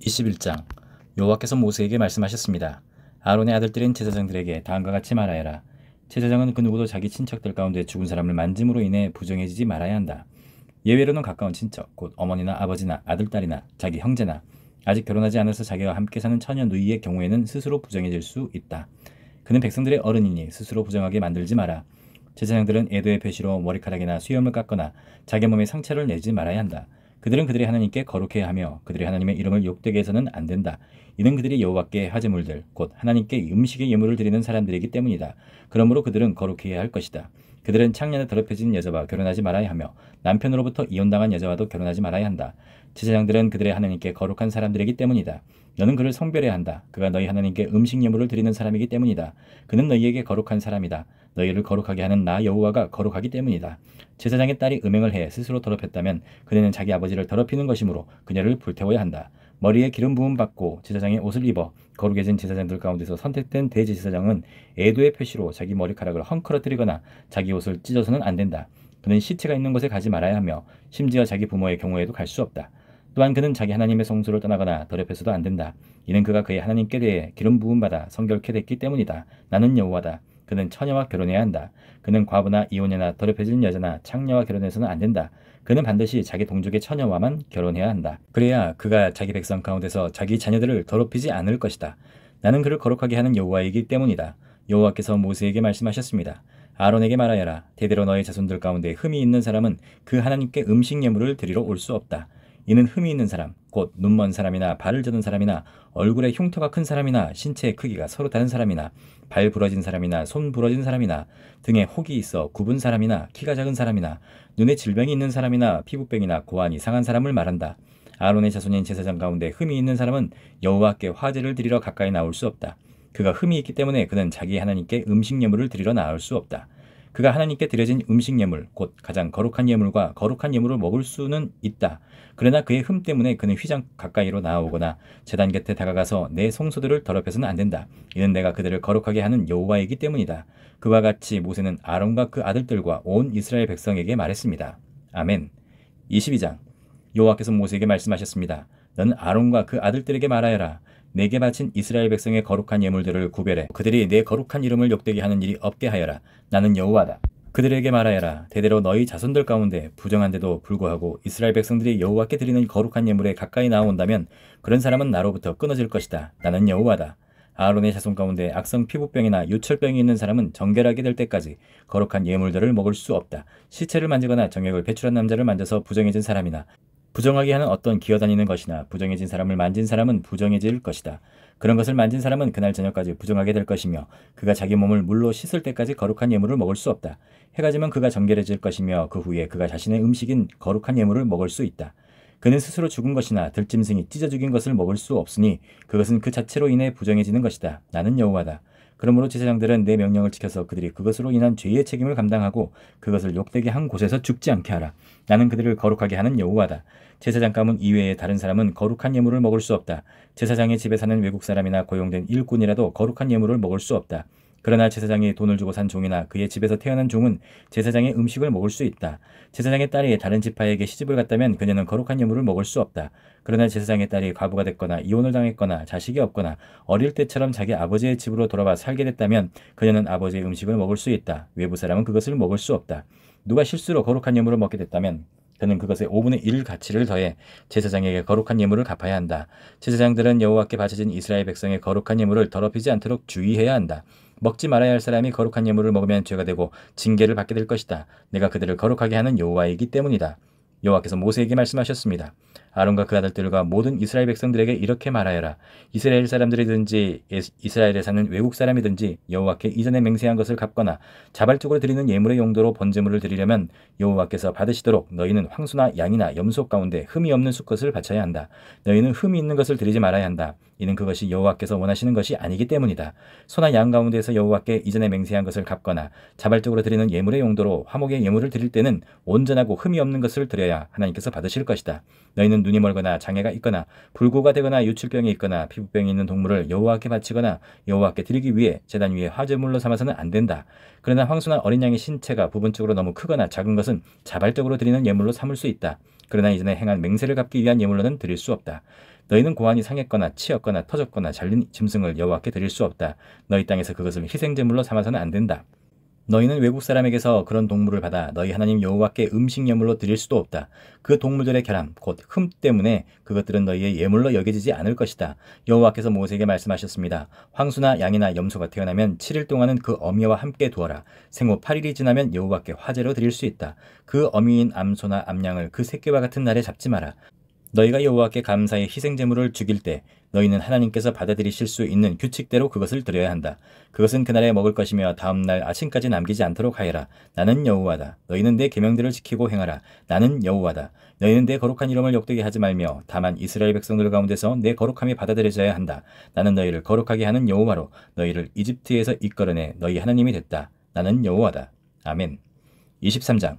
21장 여호와께서 모세에게 말씀하셨습니다. 아론의 아들들인 제사장들에게 다음과 같이 말하여라. 제사장은 그 누구도 자기 친척들 가운데 죽은 사람을 만짐으로 인해 부정해지지 말아야 한다. 예외로는 가까운 친척, 곧 어머니나 아버지나 아들딸이나 자기 형제나 아직 결혼하지 않아서 자기와 함께 사는 처녀 누이의 경우에는 스스로 부정해질 수 있다. 그는 백성들의 어른이니 스스로 부정하게 만들지 마라. 제사장들은 애도의 표시로 머리카락이나 수염을 깎거나 자기 몸에 상처를 내지 말아야 한다. 그들은 그들의 하나님께 거룩해야 하며 그들의 하나님의 이름을 욕되게 해서는 안 된다. 이는 그들이 여호와께 화제물들 곧 하나님께 음식의 예물을 드리는 사람들이기 때문이다. 그러므로 그들은 거룩해야 할 것이다. 그들은 창녀나 더럽혀진 여자와 결혼하지 말아야 하며 남편으로부터 이혼당한 여자와도 결혼하지 말아야 한다. 제사장들은 그들의 하나님께 거룩한 사람들이기 때문이다. 너는 그를 성별해야 한다. 그가 너희 하나님께 음식 예물을 드리는 사람이기 때문이다. 그는 너희에게 거룩한 사람이다. 너희를 거룩하게 하는 나 여호와가 거룩하기 때문이다. 제사장의 딸이 음행을 해 스스로 더럽혔다면 그녀는 자기 아버지를 더럽히는 것이므로 그녀를 불태워야 한다. 머리에 기름 부음 받고 제사장의 옷을 입어 거룩해진 제사장들 가운데서 선택된 대제사장은 애도의 표시로 자기 머리카락을 헝클어뜨리거나 자기 옷을 찢어서는 안 된다. 그는 시체가 있는 곳에 가지 말아야 하며 심지어 자기 부모의 경우에도 갈 수 없다. 또한 그는 자기 하나님의 성소를 떠나거나 더럽혀서도 안 된다. 이는 그가 그의 하나님께 대해 기름 부음받아 성결케 됐기 때문이다. 나는 여호와다. 그는 처녀와 결혼해야 한다. 그는 과부나 이혼녀나 더럽혀진 여자나 창녀와 결혼해서는 안 된다. 그는 반드시 자기 동족의 처녀와만 결혼해야 한다. 그래야 그가 자기 백성 가운데서 자기 자녀들을 더럽히지 않을 것이다. 나는 그를 거룩하게 하는 여호와이기 때문이다. 여호와께서 모세에게 말씀하셨습니다. 아론에게 말하여라. 대대로 너의 자손들 가운데 흠이 있는 사람은 그 하나님께 음식 예물을 드리러 올 수 없다. 이는 흠이 있는 사람, 곧 눈먼 사람이나 발을 저는 사람이나 얼굴에 흉터가 큰 사람이나 신체의 크기가 서로 다른 사람이나 발 부러진 사람이나 손 부러진 사람이나 등에 혹이 있어 굽은 사람이나 키가 작은 사람이나 눈에 질병이 있는 사람이나 피부병이나 고환이 상한 사람을 말한다. 아론의 자손인 제사장 가운데 흠이 있는 사람은 여호와께 화제를 드리러 가까이 나올 수 없다. 그가 흠이 있기 때문에 그는 자기 하나님께 음식 예물을 드리러 나올 수 없다. 그가 하나님께 드려진 음식 예물, 곧 가장 거룩한 예물과 거룩한 예물을 먹을 수는 있다. 그러나 그의 흠 때문에 그는 휘장 가까이로 나아오거나 제단 곁에 다가가서 내 성소들을 더럽혀서는 안 된다. 이는 내가 그들을 거룩하게 하는 여호와이기 때문이다. 그와 같이 모세는 아론과 그 아들들과 온 이스라엘 백성에게 말했습니다. 아멘. 22장 여호와께서 모세에게 말씀하셨습니다. 너는 아론과 그 아들들에게 말하여라. 내게 바친 이스라엘 백성의 거룩한 예물들을 구별해 그들이 내 거룩한 이름을 욕되게 하는 일이 없게 하여라. 나는 여호와다. 그들에게 말하여라. 대대로 너희 자손들 가운데 부정한데도 불구하고 이스라엘 백성들이 여호와께 드리는 거룩한 예물에 가까이 나온다면 그런 사람은 나로부터 끊어질 것이다. 나는 여호와다. 아론의 자손 가운데 악성 피부병이나 유철병이 있는 사람은 정결하게 될 때까지 거룩한 예물들을 먹을 수 없다. 시체를 만지거나 정액을 배출한 남자를 만져서 부정해진 사람이나 부정하게 하는 어떤 기어다니는 것이나 부정해진 사람을 만진 사람은 부정해질 것이다. 그런 것을 만진 사람은 그날 저녁까지 부정하게 될 것이며 그가 자기 몸을 물로 씻을 때까지 거룩한 예물을 먹을 수 없다. 해가 지면 그가 정결해질 것이며 그 후에 그가 자신의 음식인 거룩한 예물을 먹을 수 있다. 그는 스스로 죽은 것이나 들짐승이 찢어 죽인 것을 먹을 수 없으니 그것은 그 자체로 인해 부정해지는 것이다. 나는 여호와다. 그러므로 제사장들은 내 명령을 지켜서 그들이 그것으로 인한 죄의 책임을 감당하고 그것을 욕되게 한 곳에서 죽지 않게 하라. 나는 그들을 거룩하게 하는 여호와다. 제사장 가문 이외의 다른 사람은 거룩한 예물을 먹을 수 없다. 제사장의 집에 사는 외국 사람이나 고용된 일꾼이라도 거룩한 예물을 먹을 수 없다. 그러나 제사장이 돈을 주고 산 종이나 그의 집에서 태어난 종은 제사장의 음식을 먹을 수 있다. 제사장의 딸이 다른 지파에게 시집을 갔다면 그녀는 거룩한 예물을 먹을 수 없다. 그러나 제사장의 딸이 과부가 됐거나 이혼을 당했거나 자식이 없거나 어릴 때처럼 자기 아버지의 집으로 돌아와 살게 됐다면 그녀는 아버지의 음식을 먹을 수 있다. 외부 사람은 그것을 먹을 수 없다. 누가 실수로 거룩한 예물을 먹게 됐다면 그는 그것의 5분의 1 가치를 더해 제사장에게 거룩한 예물을 갚아야 한다. 제사장들은 여호와께 바쳐진 이스라엘 백성의 거룩한 예물을 더럽히지 않도록 주의해야 한다. 먹지 말아야 할 사람이 거룩한 예물을 먹으면 죄가 되고 징계를 받게 될 것이다. 내가 그들을 거룩하게 하는 여호와이기 때문이다. 여호와께서 모세에게 말씀하셨습니다. 아론과 그 아들들과 모든 이스라엘 백성들에게 이렇게 말하여라. 이스라엘 사람들이든지 이스라엘에 사는 외국 사람이든지 여호와께 이전에 맹세한 것을 갚거나 자발적으로 드리는 예물의 용도로 번제물을 드리려면 여호와께서 받으시도록 너희는 황소나 양이나 염소 가운데 흠이 없는 수컷을 바쳐야 한다. 너희는 흠이 있는 것을 드리지 말아야 한다. 이는 그것이 여호와께서 원하시는 것이 아니기 때문이다. 소나 양 가운데서 여호와께 이전에 맹세한 것을 갚거나 자발적으로 드리는 예물의 용도로 화목의 예물을 드릴 때는 온전하고 흠이 없는 것을 드려야 하나님께서 받으실 것이다. 너희는 눈이 멀거나 장애가 있거나 불구가 되거나 유출병이 있거나 피부병이 있는 동물을 여호와께 바치거나 여호와께 드리기 위해 제단 위에 화제물로 삼아서는 안 된다. 그러나 황소나 어린 양의 신체가 부분적으로 너무 크거나 작은 것은 자발적으로 드리는 예물로 삼을 수 있다. 그러나 이전에 행한 맹세를 갚기 위한 예물로는 드릴 수 없다. 너희는 고환이 상했거나 치였거나 터졌거나 잘린 짐승을 여호와께 드릴 수 없다. 너희 땅에서 그것을 희생제물로 삼아서는 안 된다. 너희는 외국 사람에게서 그런 동물을 받아 너희 하나님 여호와께 음식 예물로 드릴 수도 없다. 그 동물들의 결함 곧 흠 때문에 그것들은 너희의 예물로 여겨지지 않을 것이다. 여호와께서 모세에게 말씀하셨습니다. 황소나 양이나 염소가 태어나면 7일 동안은 그 어미와 함께 두어라. 생후 8일이 지나면 여호와께 화제로 드릴 수 있다. 그 어미인 암소나 암양을 그 새끼와 같은 날에 잡지 마라. 너희가 여호와께 감사의 희생제물을 죽일 때 너희는 하나님께서 받아들이실 수 있는 규칙대로 그것을 드려야 한다. 그것은 그날에 먹을 것이며 다음 날 아침까지 남기지 않도록 하여라. 나는 여호와다. 너희는 내 계명들을 지키고 행하라. 나는 여호와다. 너희는 내 거룩한 이름을 욕되게 하지 말며 다만 이스라엘 백성들 가운데서 내 거룩함이 받아들여져야 한다. 나는 너희를 거룩하게 하는 여호와로 너희를 이집트에서 이끌어내 너희 하나님이 됐다. 나는 여호와다. 아멘. 23장.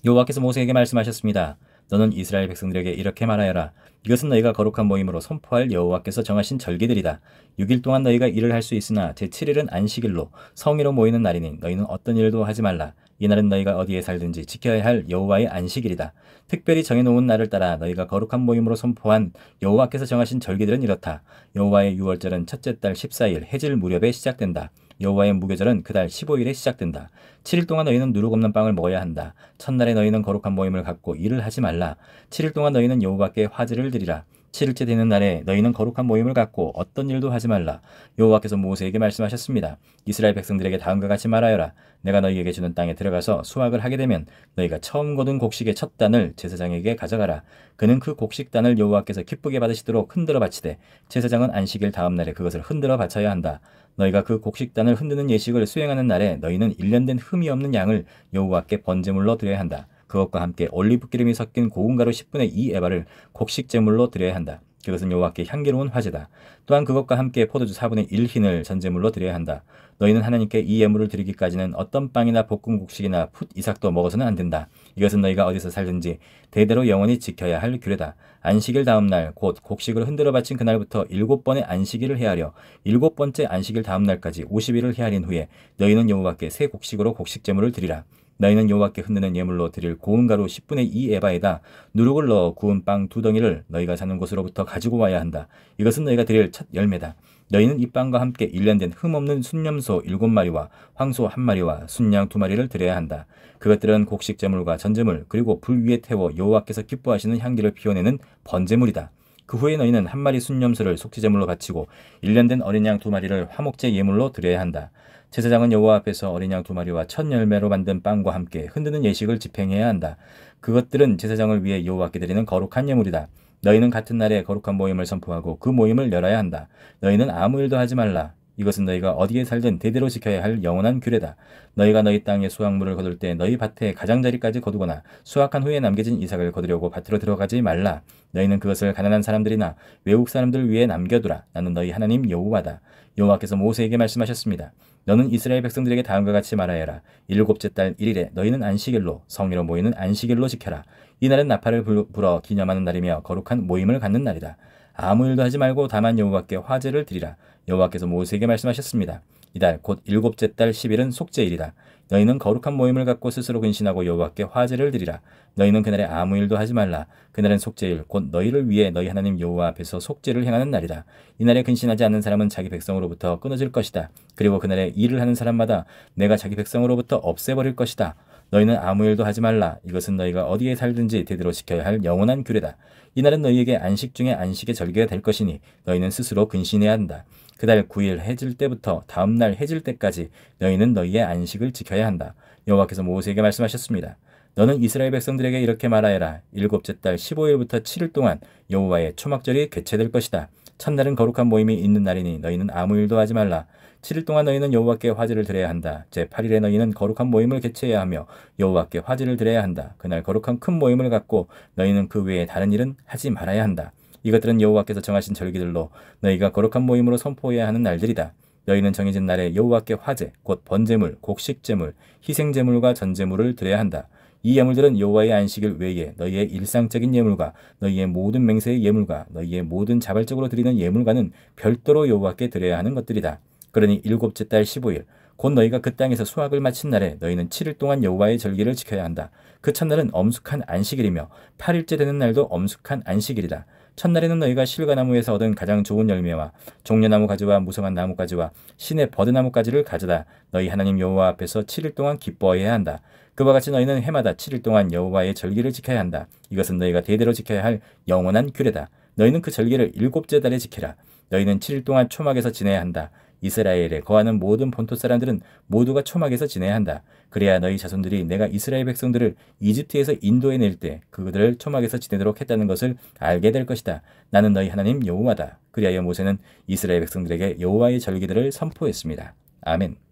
여호와께서 모세에게 말씀하셨습니다. 너는 이스라엘 백성들에게 이렇게 말하여라. 이것은 너희가 거룩한 모임으로 선포할 여호와께서 정하신 절기들이다. 6일 동안 너희가 일을 할 수 있으나 제7일은 안식일로 성의로 모이는 날이니 너희는 어떤 일도 하지 말라. 이날은 너희가 어디에 살든지 지켜야 할 여호와의 안식일이다. 특별히 정해놓은 날을 따라 너희가 거룩한 모임으로 선포한 여호와께서 정하신 절기들은 이렇다. 여호와의 유월절은 첫째 달 14일 해질 무렵에 시작된다. 여호와의 무교절은 그달 15일에 시작된다. 7일 동안 너희는 누룩 없는 빵을 먹어야 한다. 첫날에 너희는 거룩한 모임을 갖고 일을 하지 말라. 7일 동안 너희는 여호와께 화제를 드리라. 7일째 되는 날에 너희는 거룩한 모임을 갖고 어떤 일도 하지 말라. 여호와께서 모세에게 말씀하셨습니다. 이스라엘 백성들에게 다음과 같이 말하여라. 내가 너희에게 주는 땅에 들어가서 수확을 하게 되면 너희가 처음 거둔 곡식의 첫 단을 제사장에게 가져가라. 그는 그 곡식단을 여호와께서 기쁘게 받으시도록 흔들어 바치되 제사장은 안식일 다음 날에 그것을 흔들어 바쳐야 한다. 너희가 그 곡식단을 흔드는 예식을 수행하는 날에 너희는 일련된 흠이 없는 양을 여호와께 번제물로 드려야 한다. 그것과 함께 올리브 기름이 섞인 고운 가루 10분의 2 에바를 곡식 제물로 드려야 한다. 그것은 여호와께 향기로운 화제다. 또한 그것과 함께 포도주 4분의 1 흰을 전제물로 드려야 한다. 너희는 하나님께 이 예물을 드리기까지는 어떤 빵이나 볶은 곡식이나 풋 이삭도 먹어서는 안 된다. 이것은 너희가 어디서 살든지 대대로 영원히 지켜야 할 규례다. 안식일 다음 날 곧 곡식을 흔들어 바친 그날부터 7번의 안식일을 헤아려 7번째 안식일 다음 날까지 50일을 헤아린 후에 너희는 여호와께 새 곡식으로 곡식 제물을 드리라. 너희는 여호와께 흔드는 예물로 드릴 고운 가루 10분의 2 에바에다 누룩을 넣어 구운 빵 2덩이를 너희가 사는 곳으로부터 가지고 와야 한다. 이것은 너희가 드릴 첫 열매다. 너희는 이 빵과 함께 일련된 흠없는 순염소 7마리와 황소 1마리와 순양 2마리를 드려야 한다. 그것들은 곡식 제물과 전제물 그리고 불 위에 태워 여호와께서 기뻐하시는 향기를 피워내는 번제물이다. 그 후에 너희는 1마리 순염소를 속죄제물로 바치고 일련된 어린 양 2마리를 화목제 예물로 드려야 한다. 제사장은 여호와 앞에서 어린 양 2마리와 첫 열매로 만든 빵과 함께 흔드는 예식을 집행해야 한다. 그것들은 제사장을 위해 여호와께 드리는 거룩한 예물이다. 너희는 같은 날에 거룩한 모임을 선포하고 그 모임을 열어야 한다. 너희는 아무 일도 하지 말라. 이것은 너희가 어디에 살든 대대로 지켜야 할 영원한 규례다. 너희가 너희 땅에 수확물을 거둘 때 너희 밭에 가장자리까지 거두거나 수확한 후에 남겨진 이삭을 거두려고 밭으로 들어가지 말라. 너희는 그것을 가난한 사람들이나 외국 사람들 위에 남겨두라. 나는 너희 하나님 여호와다. 여호와께서 모세에게 말씀하셨습니다. 너는 이스라엘 백성들에게 다음과 같이 말하여라. 7째 달 1일에 너희는 안식일로 성의로 모이는 안식일로 지켜라. 이날은 나팔을 불어 기념하는 날이며 거룩한 모임을 갖는 날이다. 아무 일도 하지 말고 다만 여호와께 화제를 드리라. 여호와께서 모세에게 말씀하셨습니다. 이달 곧 7째 달 10일은 속죄일이다. 너희는 거룩한 모임을 갖고 스스로 근신하고 여호와께 화제를 드리라. 너희는 그날에 아무 일도 하지 말라. 그날은 속죄일 곧 너희를 위해 너희 하나님 여호와 앞에서 속죄를 행하는 날이다. 이날에 근신하지 않는 사람은 자기 백성으로부터 끊어질 것이다. 그리고 그날에 일을 하는 사람마다 내가 자기 백성으로부터 없애버릴 것이다. 너희는 아무 일도 하지 말라. 이것은 너희가 어디에 살든지 대대로 지켜야 할 영원한 규례다. 이날은 너희에게 안식 중에 안식의 절기가 될 것이니 너희는 스스로 근신해야 한다. 그달 9일 해질 때부터 다음 날 해질 때까지 너희는 너희의 안식을 지켜야 한다. 여호와께서 모세에게 말씀하셨습니다. 너는 이스라엘 백성들에게 이렇게 말하여라. 7째 달 15일부터 7일 동안 여호와의 초막절이 개최될 것이다. 첫날은 거룩한 모임이 있는 날이니 너희는 아무 일도 하지 말라. 7일 동안 너희는 여호와께 화제를 드려야 한다. 제8일에 너희는 거룩한 모임을 개최해야 하며 여호와께 화제를 드려야 한다. 그날 거룩한 큰 모임을 갖고 너희는 그 외에 다른 일은 하지 말아야 한다. 이것들은 여호와께서 정하신 절기들로 너희가 거룩한 모임으로 선포해야 하는 날들이다. 너희는 정해진 날에 여호와께 화제, 곧 번제물, 곡식제물, 희생제물과 전제물을 드려야 한다. 이 예물들은 여호와의 안식일 외에 너희의 일상적인 예물과 너희의 모든 맹세의 예물과 너희의 모든 자발적으로 드리는 예물과는 별도로 여호와께 드려야 하는 것들이다. 그러니 7째 달 15일 곧 너희가 그 땅에서 수확을 마친 날에 너희는 7일 동안 여호와의 절기를 지켜야 한다. 그 첫날은 엄숙한 안식일이며 8일째 되는 날도 엄숙한 안식일이다. 첫날에는 너희가 실과나무에서 얻은 가장 좋은 열매와 종려나무 가지와 무성한 나무가지와 신의 버드나무 가지를 가져다 너희 하나님 여호와 앞에서 7일 동안 기뻐해야 한다. 그와 같이 너희는 해마다 7일 동안 여호와의 절기를 지켜야 한다. 이것은 너희가 대대로 지켜야 할 영원한 규례다. 너희는 그 절기를 7째 달에 지키라. 너희는 7일 동안 초막에서 지내야 한다. 이스라엘에 거하는 모든 본토 사람들은 모두가 초막에서 지내야 한다. 그래야 너희 자손들이 내가 이스라엘 백성들을 이집트에서 인도해낼 때 그들을 초막에서 지내도록 했다는 것을 알게 될 것이다. 나는 너희 하나님 여호와다. 그리하여 모세는 이스라엘 백성들에게 여호와의 절기들을 선포했습니다. 아멘.